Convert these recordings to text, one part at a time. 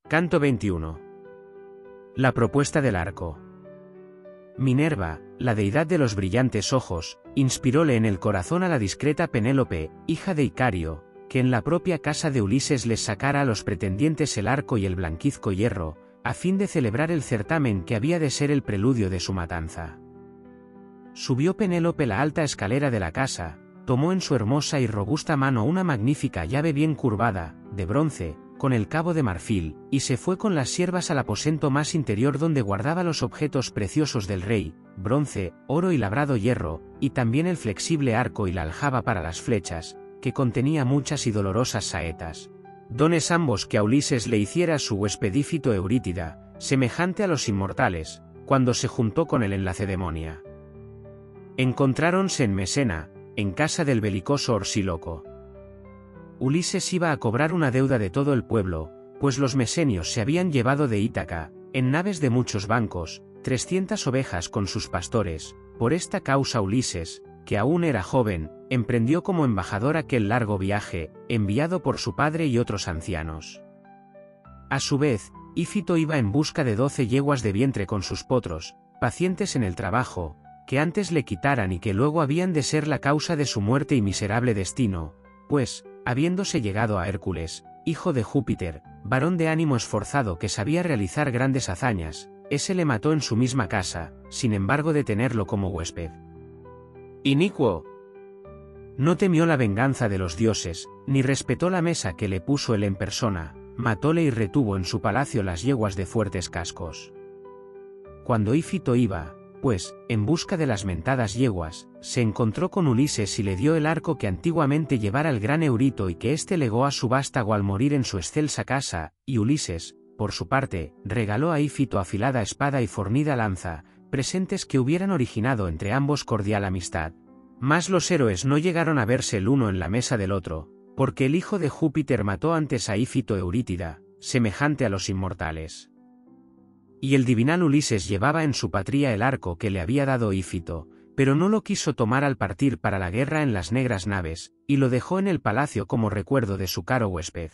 Canto 21. La propuesta del arco. Minerva, la deidad de los brillantes ojos, inspiróle en el corazón a la discreta Penélope, hija de Icario, que en la propia casa de Ulises les sacara a los pretendientes el arco y el blanquizco hierro, a fin de celebrar el certamen que había de ser el preludio de su matanza. Subió Penélope la alta escalera de la casa, tomó en su hermosa y robusta mano una magnífica llave bien curvada, de bronce, con el cabo de marfil, y se fue con las siervas al aposento más interior donde guardaba los objetos preciosos del rey, bronce, oro y labrado hierro, y también el flexible arco y la aljaba para las flechas, que contenía muchas y dolorosas saetas. Dones ambos que a Ulises le hiciera su huespedífito Eurítida, semejante a los inmortales, cuando se juntó con él en Lacedemonia. Encontráronse en Mesena, en casa del belicoso Orsíloco. Ulises iba a cobrar una deuda de todo el pueblo, pues los mesenios se habían llevado de Ítaca, en naves de muchos bancos, 300 ovejas con sus pastores. Por esta causa Ulises, que aún era joven, emprendió como embajador aquel largo viaje, enviado por su padre y otros ancianos. A su vez, Ífito iba en busca de 12 yeguas de vientre con sus potros, pacientes en el trabajo, que antes le quitaran y que luego habían de ser la causa de su muerte y miserable destino, pues, habiéndose llegado a Hércules, hijo de Júpiter, varón de ánimo esforzado que sabía realizar grandes hazañas, ese le mató en su misma casa, sin embargo de tenerlo como huésped. Inicuo. No temió la venganza de los dioses, ni respetó la mesa que le puso él en persona, matóle y retuvo en su palacio las yeguas de fuertes cascos. Cuando Ífito iba, pues, en busca de las mentadas yeguas, se encontró con Ulises y le dio el arco que antiguamente llevara el gran Eurito y que éste legó a su vástago al morir en su excelsa casa, y Ulises, por su parte, regaló a Ífito afilada espada y fornida lanza, presentes que hubieran originado entre ambos cordial amistad. Mas los héroes no llegaron a verse el uno en la mesa del otro, porque el hijo de Júpiter mató antes a Ífito Eurítida, semejante a los inmortales. Y el divinal Ulises llevaba en su patria el arco que le había dado Ífito, pero no lo quiso tomar al partir para la guerra en las negras naves, y lo dejó en el palacio como recuerdo de su caro huésped.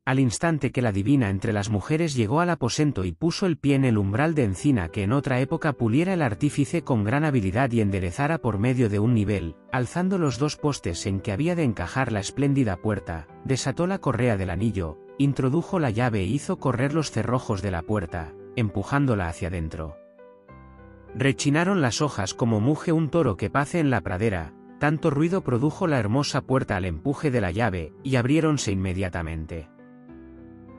Al instante que la divina entre las mujeres llegó al aposento y puso el pie en el umbral de encina que en otra época puliera el artífice con gran habilidad y enderezara por medio de un nivel, alzando los dos postes en que había de encajar la espléndida puerta, desató la correa del anillo, introdujo la llave e hizo correr los cerrojos de la puerta, empujándola hacia dentro. Rechinaron las hojas como muge un toro que pace en la pradera, tanto ruido produjo la hermosa puerta al empuje de la llave, y abriéronse inmediatamente.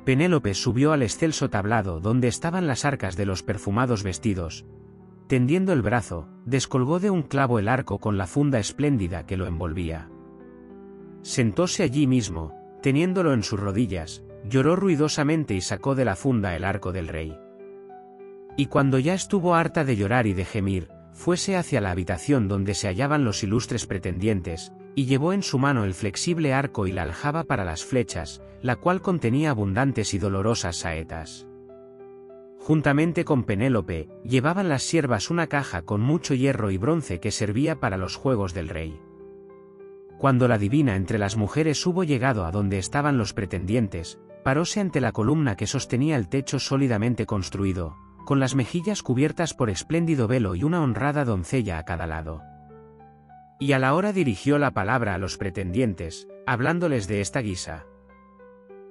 Penélope subió al excelso tablado donde estaban las arcas de los perfumados vestidos. Tendiendo el brazo, descolgó de un clavo el arco con la funda espléndida que lo envolvía. Sentóse allí mismo, teniéndolo en sus rodillas, lloró ruidosamente y sacó de la funda el arco del rey. Y cuando ya estuvo harta de llorar y de gemir, fuese hacia la habitación donde se hallaban los ilustres pretendientes, y llevó en su mano el flexible arco y la aljaba para las flechas, la cual contenía abundantes y dolorosas saetas. Juntamente con Penélope, llevaban las siervas una caja con mucho hierro y bronce que servía para los juegos del rey. Cuando la divina entre las mujeres hubo llegado a donde estaban los pretendientes, paróse ante la columna que sostenía el techo sólidamente construido, con las mejillas cubiertas por espléndido velo y una honrada doncella a cada lado. Y a la hora dirigió la palabra a los pretendientes, hablándoles de esta guisa.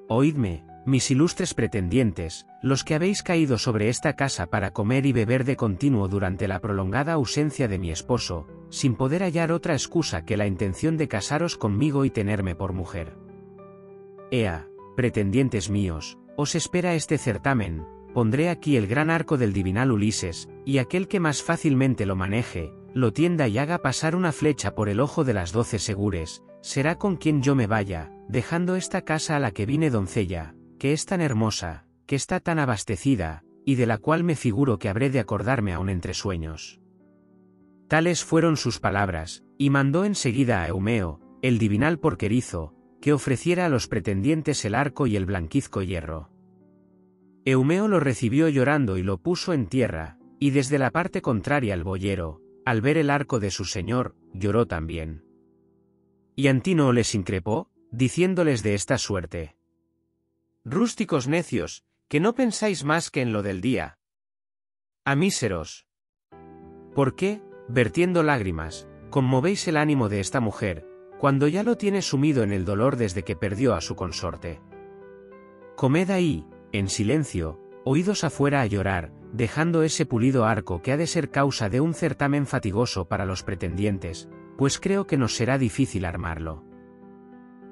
Oídme, mis ilustres pretendientes, los que habéis caído sobre esta casa para comer y beber de continuo durante la prolongada ausencia de mi esposo, sin poder hallar otra excusa que la intención de casaros conmigo y tenerme por mujer. Ea, pretendientes míos, os espera este certamen. Pondré aquí el gran arco del divinal Ulises, y aquel que más fácilmente lo maneje, lo tienda y haga pasar una flecha por el ojo de las 12 segures, será con quien yo me vaya, dejando esta casa a la que vine doncella, que es tan hermosa, que está tan abastecida, y de la cual me figuro que habré de acordarme aún entre sueños. Tales fueron sus palabras, y mandó enseguida a Eumeo, el divinal porquerizo, que ofreciera a los pretendientes el arco y el blanquizco hierro. Eumeo lo recibió llorando y lo puso en tierra, y desde la parte contraria al boyero, al ver el arco de su señor, lloró también. Y Antínoe les increpó, diciéndoles de esta suerte: Rústicos necios, que no pensáis más que en lo del día. ¡Ah, míseros! ¿Por qué, vertiendo lágrimas, conmovéis el ánimo de esta mujer, cuando ya lo tiene sumido en el dolor desde que perdió a su consorte? Comed ahí, en silencio, oídos afuera a llorar, dejando ese pulido arco que ha de ser causa de un certamen fatigoso para los pretendientes, pues creo que nos será difícil armarlo.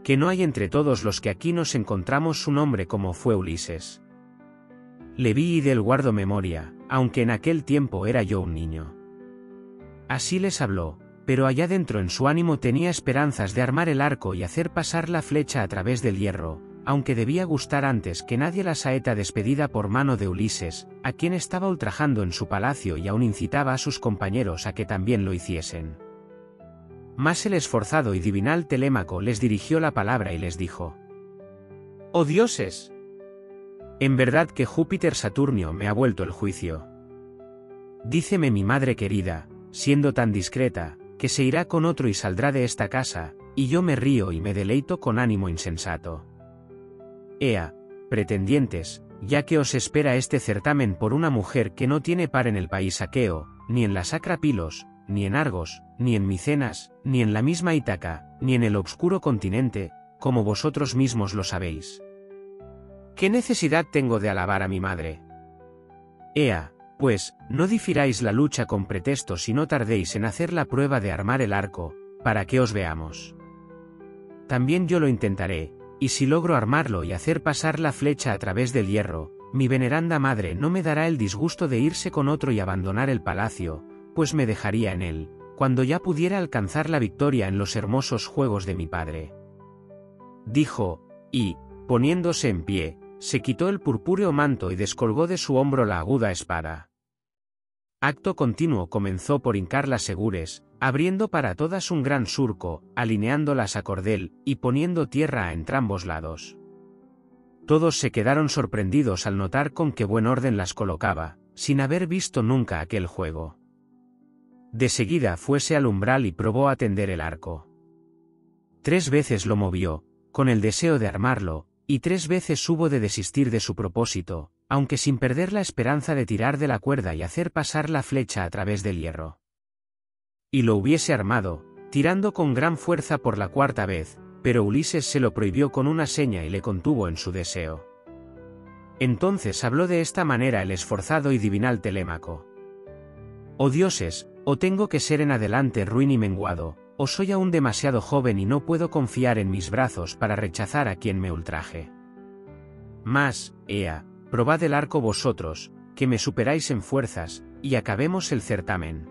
Que no hay entre todos los que aquí nos encontramos un hombre como fue Ulises. Le vi y del guardo memoria, aunque en aquel tiempo era yo un niño. Así les habló, pero allá dentro en su ánimo tenía esperanzas de armar el arco y hacer pasar la flecha a través del hierro, aunque debía gustar antes que nadie la saeta despedida por mano de Ulises, a quien estaba ultrajando en su palacio y aún incitaba a sus compañeros a que también lo hiciesen. Mas el esforzado y divinal Telémaco les dirigió la palabra y les dijo: «¡Oh dioses! En verdad que Júpiter Saturnio me ha vuelto el juicio. Díceme mi madre querida, siendo tan discreta, que se irá con otro y saldrá de esta casa, y yo me río y me deleito con ánimo insensato. Ea, pretendientes, ya que os espera este certamen por una mujer que no tiene par en el país aqueo, ni en la Sacra Pilos, ni en Argos, ni en Micenas, ni en la misma Ítaca, ni en el obscuro continente, como vosotros mismos lo sabéis. ¿Qué necesidad tengo de alabar a mi madre? Ea, pues, no difiráis la lucha con pretextos y no tardéis en hacer la prueba de armar el arco, para que os veamos. También yo lo intentaré, y si logro armarlo y hacer pasar la flecha a través del hierro, mi veneranda madre no me dará el disgusto de irse con otro y abandonar el palacio, pues me dejaría en él, cuando ya pudiera alcanzar la victoria en los hermosos juegos de mi padre». Dijo, y, poniéndose en pie, se quitó el purpúreo manto y descolgó de su hombro la aguda espada. Acto continuo comenzó por hincar las segures, abriendo para todas un gran surco, alineándolas a cordel, y poniendo tierra a entrambos lados. Todos se quedaron sorprendidos al notar con qué buen orden las colocaba, sin haber visto nunca aquel juego. De seguida fuese al umbral y probó a tender el arco. 3 veces lo movió, con el deseo de armarlo, y 3 veces hubo de desistir de su propósito, aunque sin perder la esperanza de tirar de la cuerda y hacer pasar la flecha a través del hierro. Y lo hubiese armado, tirando con gran fuerza por la 4ª vez, pero Ulises se lo prohibió con una seña y le contuvo en su deseo. Entonces habló de esta manera el esforzado y divinal Telémaco: «Oh dioses, o tengo que ser en adelante ruin y menguado, o soy aún demasiado joven y no puedo confiar en mis brazos para rechazar a quien me ultraje. Mas, ea, probad el arco vosotros, que me superáis en fuerzas, y acabemos el certamen».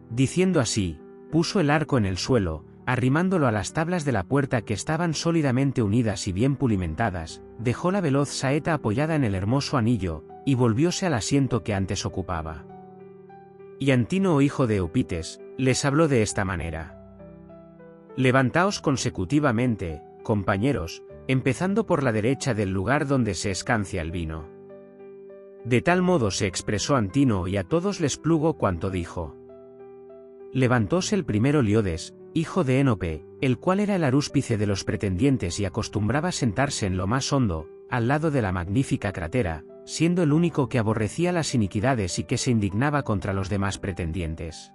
Diciendo así, puso el arco en el suelo, arrimándolo a las tablas de la puerta que estaban sólidamente unidas y bien pulimentadas, dejó la veloz saeta apoyada en el hermoso anillo, y volvióse al asiento que antes ocupaba. Y Antínoo hijo de Eupites, les habló de esta manera: «Levantaos consecutivamente, compañeros, empezando por la derecha del lugar donde se escancia el vino». De tal modo se expresó Antínoo y a todos les plugo cuanto dijo. Levantóse el primero Liodes, hijo de Enope, el cual era el arúspice de los pretendientes y acostumbraba sentarse en lo más hondo, al lado de la magnífica crátera, siendo el único que aborrecía las iniquidades y que se indignaba contra los demás pretendientes.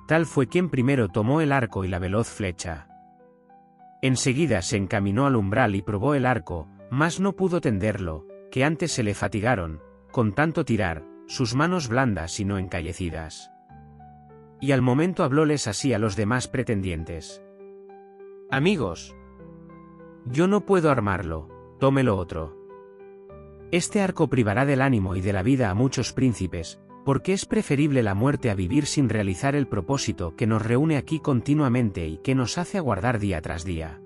Tal fue quien primero tomó el arco y la veloz flecha. Enseguida se encaminó al umbral y probó el arco, mas no pudo tenderlo, que antes se le fatigaron, con tanto tirar, sus manos blandas y no encallecidas. Y al momento hablóles así a los demás pretendientes: «Amigos, yo no puedo armarlo, tómelo otro. Este arco privará del ánimo y de la vida a muchos príncipes, porque es preferible la muerte a vivir sin realizar el propósito que nos reúne aquí continuamente y que nos hace aguardar día tras día.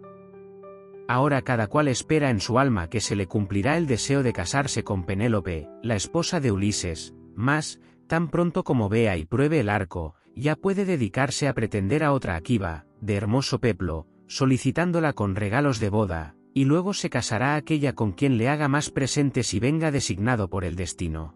Ahora cada cual espera en su alma que se le cumplirá el deseo de casarse con Penélope, la esposa de Ulises, mas, tan pronto como vea y pruebe el arco, ya puede dedicarse a pretender a otra Aquiva, de hermoso peplo, solicitándola con regalos de boda, y luego se casará aquella con quien le haga más presentes y venga designado por el destino».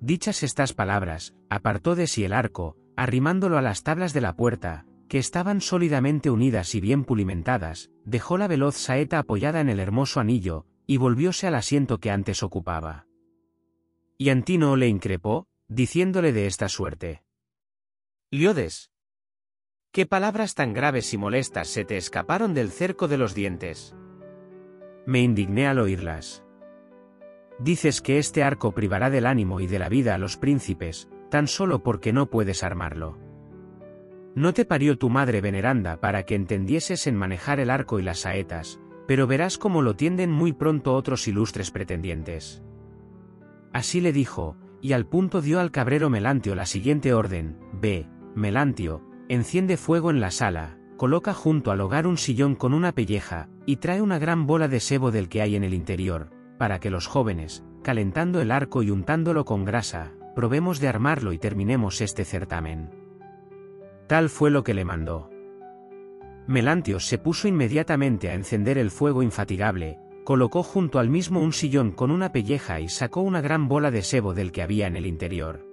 Dichas estas palabras, apartó de sí el arco, arrimándolo a las tablas de la puerta, que estaban sólidamente unidas y bien pulimentadas, dejó la veloz saeta apoyada en el hermoso anillo, y volvióse al asiento que antes ocupaba. Y Antínoo le increpó, diciéndole de esta suerte: «Liodes, ¿qué palabras tan graves y molestas se te escaparon del cerco de los dientes?» Me indigné al oírlas. «Dices que este arco privará del ánimo y de la vida a los príncipes, tan solo porque no puedes armarlo. No te parió tu madre veneranda para que entendieses en manejar el arco y las saetas, pero verás cómo lo tienden muy pronto otros ilustres pretendientes». Así le dijo, y al punto dio al cabrero Melantio la siguiente orden: «Ve, Melantio, enciende fuego en la sala, coloca junto al hogar un sillón con una pelleja, y trae una gran bola de sebo del que hay en el interior, para que los jóvenes, calentando el arco y untándolo con grasa, probemos de armarlo y terminemos este certamen». Tal fue lo que le mandó. Melantio se puso inmediatamente a encender el fuego infatigable, colocó junto al mismo un sillón con una pelleja y sacó una gran bola de sebo del que había en el interior.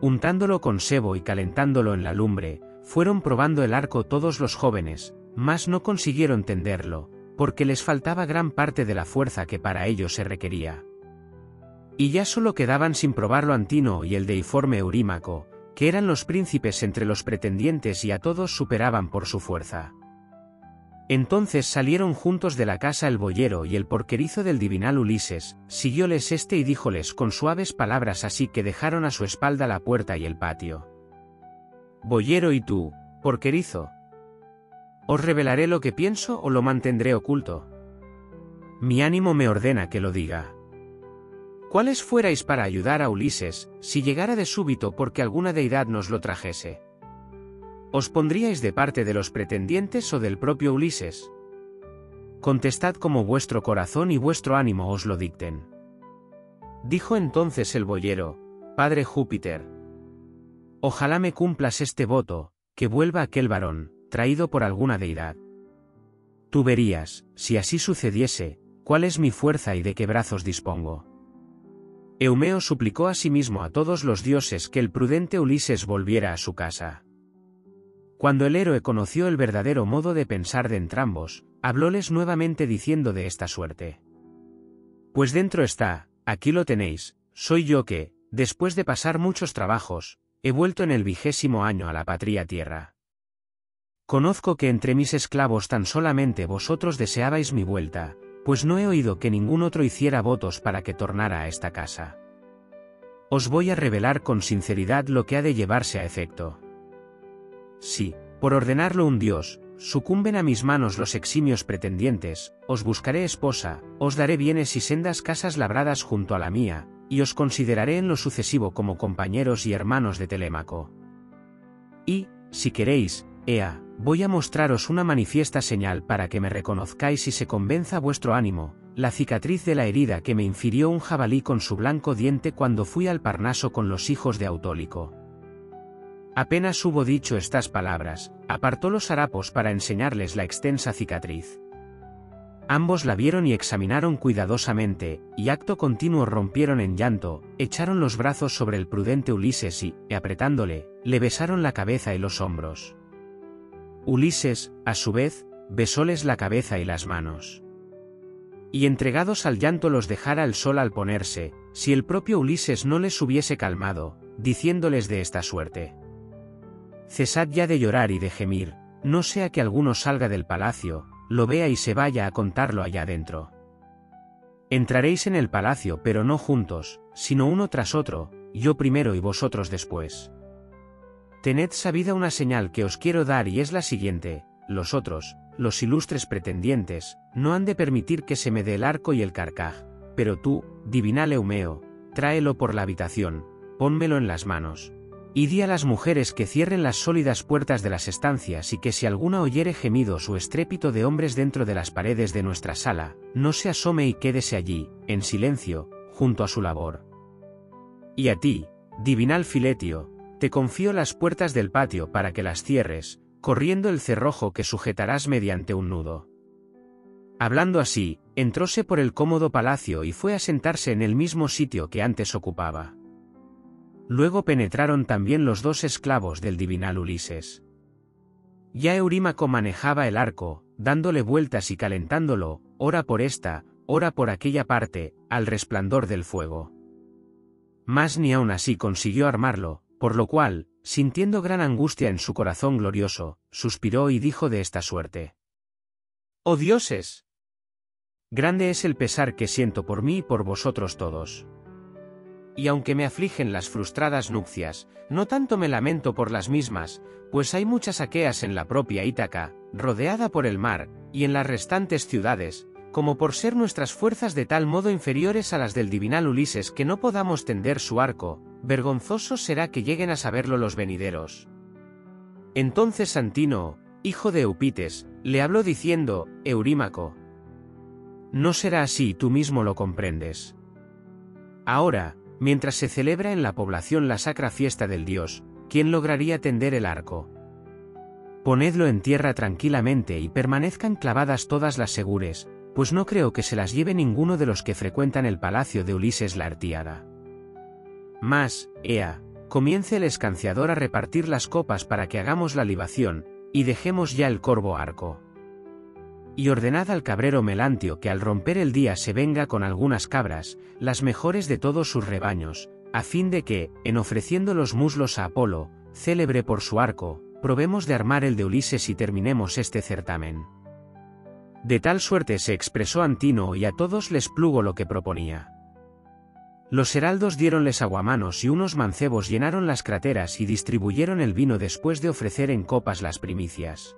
Untándolo con sebo y calentándolo en la lumbre, fueron probando el arco todos los jóvenes, mas no consiguieron tenderlo, porque les faltaba gran parte de la fuerza que para ello se requería. Y ya solo quedaban sin probarlo Antínoo y el deiforme Eurímaco, que eran los príncipes entre los pretendientes y a todos superaban por su fuerza. Entonces salieron juntos de la casa el boyero y el porquerizo del divinal Ulises, siguióles este y díjoles con suaves palabras así que dejaron a su espalda la puerta y el patio: «Boyero y tú, porquerizo, ¿os revelaré lo que pienso o lo mantendré oculto? Mi ánimo me ordena que lo diga. ¿Cuáles fuerais para ayudar a Ulises, si llegara de súbito porque alguna deidad nos lo trajese? ¿Os pondríais de parte de los pretendientes o del propio Ulises? Contestad como vuestro corazón y vuestro ánimo os lo dicten». Dijo entonces el boyero: «Padre Júpiter, ojalá me cumplas este voto, que vuelva aquel varón, traído por alguna deidad. Tú verías, si así sucediese, cuál es mi fuerza y de qué brazos dispongo». Eumeo suplicó asimismo a todos los dioses que el prudente Ulises volviera a su casa. Cuando el héroe conoció el verdadero modo de pensar de entrambos, hablóles nuevamente diciendo de esta suerte: «Pues dentro está, aquí lo tenéis, soy yo que, después de pasar muchos trabajos, he vuelto en el 20º año a la patria tierra. Conozco que entre mis esclavos tan solamente vosotros deseabais mi vuelta, pues no he oído que ningún otro hiciera votos para que tornara a esta casa. Os voy a revelar con sinceridad lo que ha de llevarse a efecto. Si, por ordenarlo un dios, sucumben a mis manos los eximios pretendientes, os buscaré esposa, os daré bienes y sendas casas labradas junto a la mía, y os consideraré en lo sucesivo como compañeros y hermanos de Telémaco. Y, si queréis, ea, voy a mostraros una manifiesta señal para que me reconozcáis y se convenza vuestro ánimo, la cicatriz de la herida que me infirió un jabalí con su blanco diente cuando fui al Parnaso con los hijos de Autólico». Apenas hubo dicho estas palabras, apartó los harapos para enseñarles la extensa cicatriz. Ambos la vieron y examinaron cuidadosamente, y acto continuo rompieron en llanto, echaron los brazos sobre el prudente Ulises y, apretándole, le besaron la cabeza y los hombros. Ulises, a su vez, besóles la cabeza y las manos. Y entregados al llanto los dejara el sol al ponerse, si el propio Ulises no les hubiese calmado, diciéndoles de esta suerte: «Cesad ya de llorar y de gemir, no sea que alguno salga del palacio, lo vea y se vaya a contarlo allá dentro. Entraréis en el palacio pero no juntos, sino uno tras otro, yo primero y vosotros después. Tened sabida una señal que os quiero dar y es la siguiente: los otros, los ilustres pretendientes, no han de permitir que se me dé el arco y el carcaj, pero tú, divinal Eumeo, tráelo por la habitación, pónmelo en las manos. Y di a las mujeres que cierren las sólidas puertas de las estancias y que si alguna oyere gemidos o estrépito de hombres dentro de las paredes de nuestra sala, no se asome y quédese allí, en silencio, junto a su labor. Y a ti, divinal Filetio, te confío las puertas del patio para que las cierres, corriendo el cerrojo que sujetarás mediante un nudo». Hablando así, entróse por el cómodo palacio y fue a sentarse en el mismo sitio que antes ocupaba. Luego penetraron también los dos esclavos del divinal Ulises. Ya Eurímaco manejaba el arco, dándole vueltas y calentándolo, ora por esta, ora por aquella parte, al resplandor del fuego. Mas ni aun así consiguió armarlo, por lo cual, sintiendo gran angustia en su corazón glorioso, suspiró y dijo de esta suerte: «¡Oh dioses! Grande es el pesar que siento por mí y por vosotros todos. Y aunque me afligen las frustradas nupcias, no tanto me lamento por las mismas, pues hay muchas aqueas en la propia Ítaca, rodeada por el mar, y en las restantes ciudades, como por ser nuestras fuerzas de tal modo inferiores a las del divinal Ulises que no podamos tender su arco, vergonzoso será que lleguen a saberlo los venideros». Entonces Antínoo, hijo de Eupites, le habló diciendo: «Eurímaco, no será así, tú mismo lo comprendes. Ahora, mientras se celebra en la población la sacra fiesta del dios, ¿quién lograría tender el arco? Ponedlo en tierra tranquilamente y permanezcan clavadas todas las segures, pues no creo que se las lleve ninguno de los que frecuentan el palacio de Ulises la Artiada. Mas, ea, comience el escanciador a repartir las copas para que hagamos la libación, y dejemos ya el corvo arco. Y ordenad al cabrero Melantio que al romper el día se venga con algunas cabras, las mejores de todos sus rebaños, a fin de que, en ofreciendo los muslos a Apolo, célebre por su arco, probemos de armar el de Ulises y terminemos este certamen». De tal suerte se expresó Antínoo y a todos les plugo lo que proponía. Los heraldos diéronles aguamanos y unos mancebos llenaron las crateras y distribuyeron el vino después de ofrecer en copas las primicias.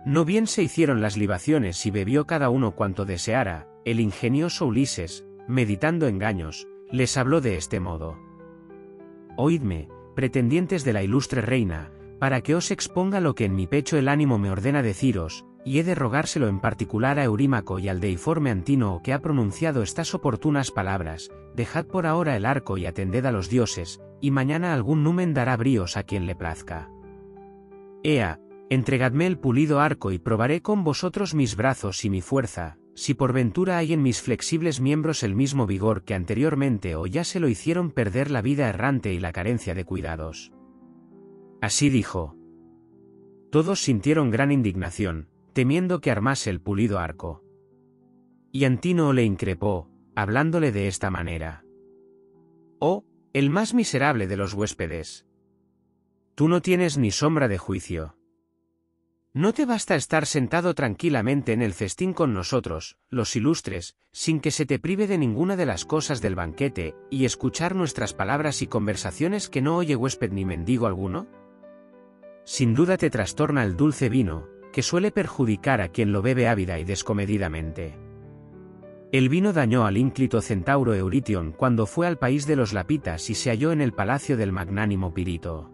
No bien se hicieron las libaciones y bebió cada uno cuanto deseara, el ingenioso Ulises, meditando engaños, les habló de este modo: «Oídme, pretendientes de la ilustre reina, para que os exponga lo que en mi pecho el ánimo me ordena deciros, y he de rogárselo en particular a Eurímaco y al deiforme Antínoo que ha pronunciado estas oportunas palabras: dejad por ahora el arco y atended a los dioses, y mañana algún numen dará bríos a quien le plazca. Ea, entregadme el pulido arco y probaré con vosotros mis brazos y mi fuerza, si por ventura hay en mis flexibles miembros el mismo vigor que anteriormente o ya se lo hicieron perder la vida errante y la carencia de cuidados». Así dijo. Todos sintieron gran indignación, temiendo que armase el pulido arco. Y Antínoo le increpó, hablándole de esta manera: «Oh, el más miserable de los huéspedes. Tú no tienes ni sombra de juicio. ¿No te basta estar sentado tranquilamente en el festín con nosotros, los ilustres, sin que se te prive de ninguna de las cosas del banquete, y escuchar nuestras palabras y conversaciones que no oye huésped ni mendigo alguno? Sin duda te trastorna el dulce vino, que suele perjudicar a quien lo bebe ávida y descomedidamente. El vino dañó al ínclito centauro Euritión cuando fue al país de los Lapitas y se halló en el palacio del magnánimo Pirito.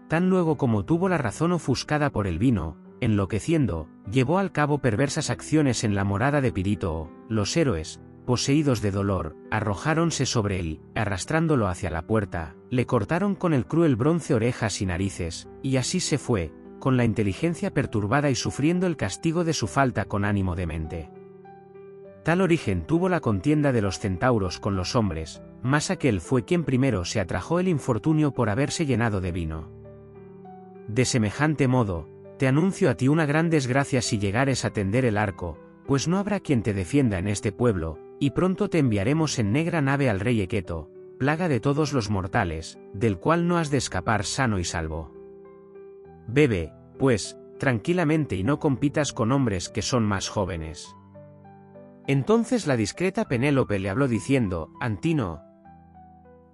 Tan luego como tuvo la razón ofuscada por el vino, enloqueciendo, llevó al cabo perversas acciones en la morada de Pirito. Los héroes, poseídos de dolor, arrojáronse sobre él, arrastrándolo hacia la puerta, le cortaron con el cruel bronce orejas y narices, y así se fue, con la inteligencia perturbada y sufriendo el castigo de su falta con ánimo demente. Tal origen tuvo la contienda de los centauros con los hombres, mas aquel fue quien primero se atrajo el infortunio por haberse llenado de vino. De semejante modo, te anuncio a ti una gran desgracia si llegares a tender el arco, pues no habrá quien te defienda en este pueblo, y pronto te enviaremos en negra nave al rey Equeto, plaga de todos los mortales, del cual no has de escapar sano y salvo. Bebe, pues, tranquilamente y no compitas con hombres que son más jóvenes». Entonces la discreta Penélope le habló diciendo: «Antínoo,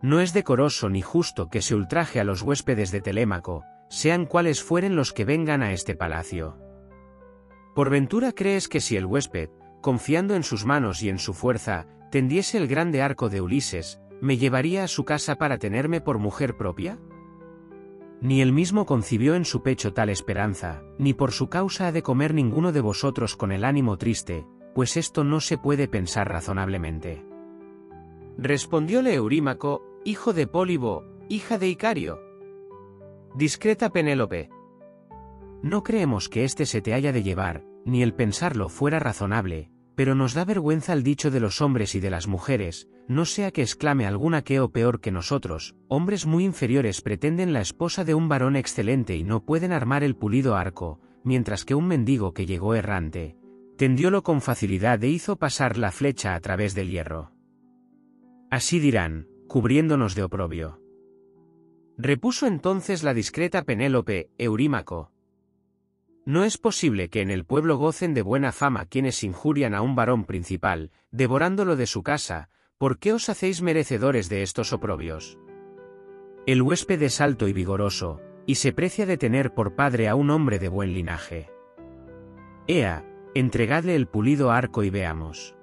no es decoroso ni justo que se ultraje a los huéspedes de Telémaco, sean cuales fueren los que vengan a este palacio. ¿Por ventura crees que si el huésped, confiando en sus manos y en su fuerza, tendiese el grande arco de Ulises, me llevaría a su casa para tenerme por mujer propia? Ni él mismo concibió en su pecho tal esperanza, ni por su causa ha de comer ninguno de vosotros con el ánimo triste, pues esto no se puede pensar razonablemente». Respondióle Eurímaco, hijo de Pólibo, hija de Icario: «Discreta Penélope, no creemos que éste se te haya de llevar, ni el pensarlo fuera razonable, pero nos da vergüenza el dicho de los hombres y de las mujeres, no sea que exclame alguna que o peor que nosotros, hombres muy inferiores pretenden la esposa de un varón excelente y no pueden armar el pulido arco, mientras que un mendigo que llegó errante, tendiólo con facilidad e hizo pasar la flecha a través del hierro. Así dirán, cubriéndonos de oprobio. Repuso entonces la discreta Penélope, Eurímaco. No es posible que en el pueblo gocen de buena fama quienes injurian a un varón principal, devorándolo de su casa. ¿Por qué os hacéis merecedores de estos oprobios? El huésped es alto y vigoroso, y se precia de tener por padre a un hombre de buen linaje. Ea, entregadle el pulido arco y veamos.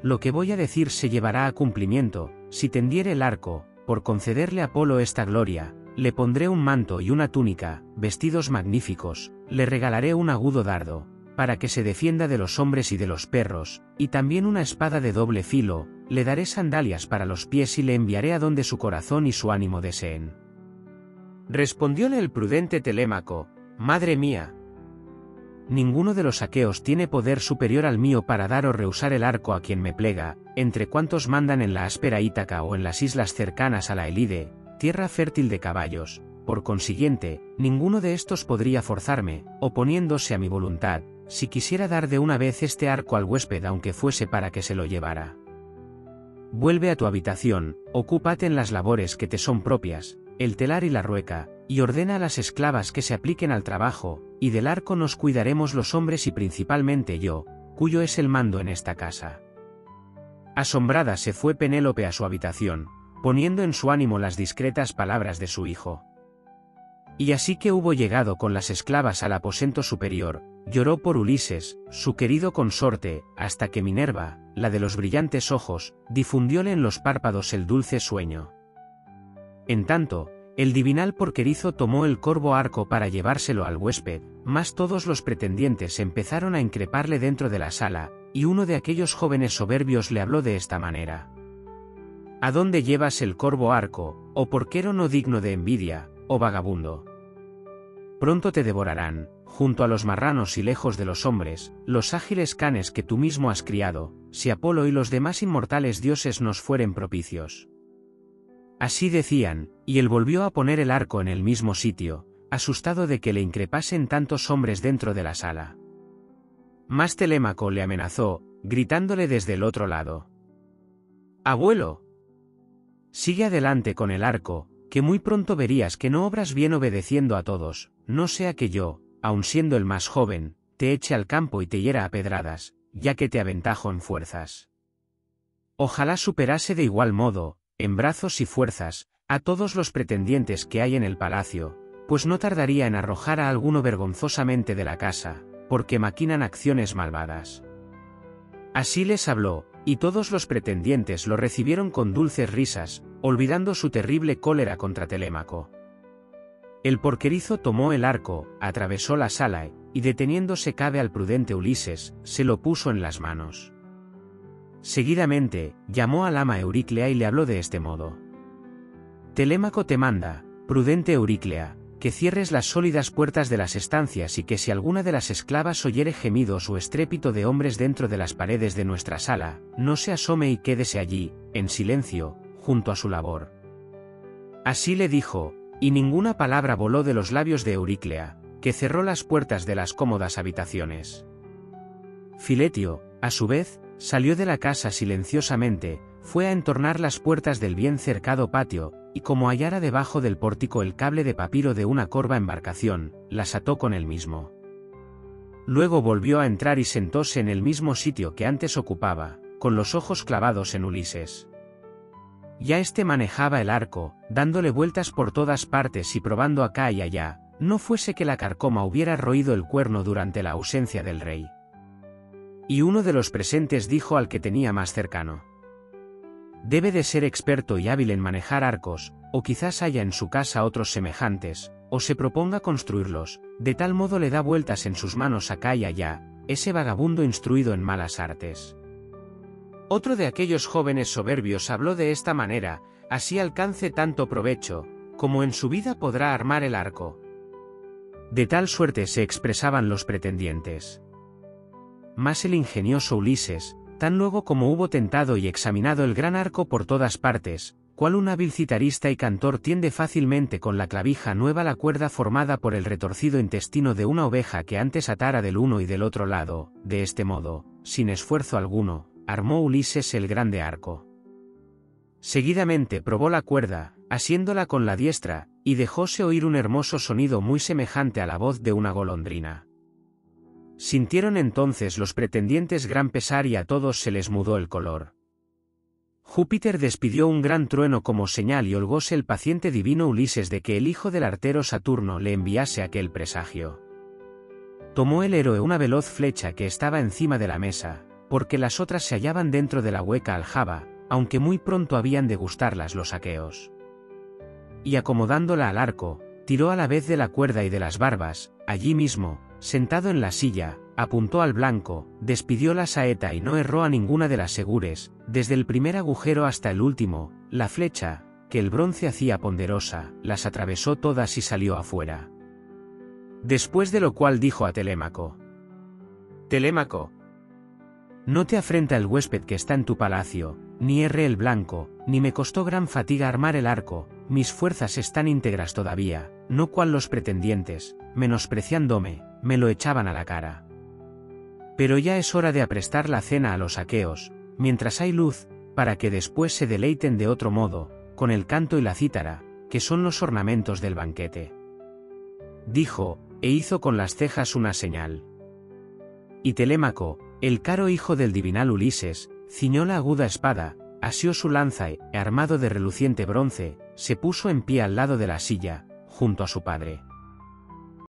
Lo que voy a decir se llevará a cumplimiento, si tendiere el arco, por concederle a Apolo esta gloria, le pondré un manto y una túnica, vestidos magníficos, le regalaré un agudo dardo, para que se defienda de los hombres y de los perros, y también una espada de doble filo, le daré sandalias para los pies y le enviaré a donde su corazón y su ánimo deseen. Respondióle el prudente Telémaco, madre mía, ninguno de los aqueos tiene poder superior al mío para dar o rehusar el arco a quien me plega, entre cuantos mandan en la áspera Ítaca o en las islas cercanas a la Elide, tierra fértil de caballos. Por consiguiente, ninguno de estos podría forzarme, oponiéndose a mi voluntad, si quisiera dar de una vez este arco al huésped aunque fuese para que se lo llevara. Vuelve a tu habitación, ocúpate en las labores que te son propias, el telar y la rueca, y ordena a las esclavas que se apliquen al trabajo, y del arco nos cuidaremos los hombres y principalmente yo, cuyo es el mando en esta casa. Asombrada se fue Penélope a su habitación, poniendo en su ánimo las discretas palabras de su hijo. Y así que hubo llegado con las esclavas al aposento superior, lloró por Ulises, su querido consorte, hasta que Minerva, la de los brillantes ojos, difundióle en los párpados el dulce sueño. En tanto, el divinal porquerizo tomó el corvo arco para llevárselo al huésped, mas todos los pretendientes empezaron a increparle dentro de la sala, y uno de aquellos jóvenes soberbios le habló de esta manera. ¿A dónde llevas el corvo arco, oh porquero no digno de envidia, oh vagabundo? Pronto te devorarán, junto a los marranos y lejos de los hombres, los ágiles canes que tú mismo has criado, si Apolo y los demás inmortales dioses nos fueren propicios. Así decían, y él volvió a poner el arco en el mismo sitio, asustado de que le increpasen tantos hombres dentro de la sala. Mas Telémaco le amenazó, gritándole desde el otro lado. «Abuelo, sigue adelante con el arco, que muy pronto verías que no obras bien obedeciendo a todos, no sea que yo, aun siendo el más joven, te eche al campo y te hiera a pedradas, ya que te aventajo en fuerzas. Ojalá superase de igual modo, en brazos y fuerzas, a todos los pretendientes que hay en el palacio, pues no tardaría en arrojar a alguno vergonzosamente de la casa, porque maquinan acciones malvadas». Así les habló, y todos los pretendientes lo recibieron con dulces risas, olvidando su terrible cólera contra Telémaco. El porquerizo tomó el arco, atravesó la sala, y deteniéndose cabe al prudente Ulises, se lo puso en las manos. Seguidamente, llamó al ama Euríclea y le habló de este modo. Telémaco te manda, prudente Euríclea, que cierres las sólidas puertas de las estancias y que si alguna de las esclavas oyere gemidos o estrépito de hombres dentro de las paredes de nuestra sala, no se asome y quédese allí, en silencio, junto a su labor. Así le dijo, y ninguna palabra voló de los labios de Euríclea, que cerró las puertas de las cómodas habitaciones. Filetio, a su vez, salió de la casa silenciosamente, fue a entornar las puertas del bien cercado patio, y como hallara debajo del pórtico el cable de papiro de una corva embarcación, las ató con él mismo. Luego volvió a entrar y sentóse en el mismo sitio que antes ocupaba, con los ojos clavados en Ulises. Ya éste manejaba el arco, dándole vueltas por todas partes y probando acá y allá, no fuese que la carcoma hubiera roído el cuerno durante la ausencia del rey. Y uno de los presentes dijo al que tenía más cercano: «Debe de ser experto y hábil en manejar arcos, o quizás haya en su casa otros semejantes, o se proponga construirlos, de tal modo le da vueltas en sus manos acá y allá, ese vagabundo instruido en malas artes». Otro de aquellos jóvenes soberbios habló de esta manera: «Así alcance tanto provecho, como en su vida podrá armar el arco». De tal suerte se expresaban los pretendientes. más el ingenioso Ulises, tan luego como hubo tentado y examinado el gran arco por todas partes, cual un hábil citarista y cantor tiende fácilmente con la clavija nueva la cuerda formada por el retorcido intestino de una oveja que antes atara del uno y del otro lado, de este modo, sin esfuerzo alguno, armó Ulises el grande arco. Seguidamente probó la cuerda, asiéndola con la diestra, y dejóse oír un hermoso sonido muy semejante a la voz de una golondrina. Sintieron entonces los pretendientes gran pesar y a todos se les mudó el color. Júpiter despidió un gran trueno como señal y holgóse el paciente divino Ulises de que el hijo del artero Saturno le enviase aquel presagio. Tomó el héroe una veloz flecha que estaba encima de la mesa, porque las otras se hallaban dentro de la hueca aljaba, aunque muy pronto habían de gustarlas los aqueos. Y acomodándola al arco, tiró a la vez de la cuerda y de las barbas, allí mismo, sentado en la silla, apuntó al blanco, despidió la saeta y no erró a ninguna de las segures, desde el primer agujero hasta el último, la flecha, que el bronce hacía ponderosa, las atravesó todas y salió afuera. Después de lo cual dijo a Telémaco: Telémaco, no te afrenta el huésped que está en tu palacio, ni erre el blanco, ni me costó gran fatiga armar el arco, mis fuerzas están íntegras todavía, no cual los pretendientes, menospreciándome, me lo echaban a la cara. Pero ya es hora de aprestar la cena a los aqueos, mientras hay luz, para que después se deleiten de otro modo, con el canto y la cítara, que son los ornamentos del banquete. Dijo, e hizo con las cejas una señal. Y Telémaco, el caro hijo del divinal Ulises, ciñó la aguda espada, asió su lanza y, armado de reluciente bronce, se puso en pie al lado de la silla, junto a su padre.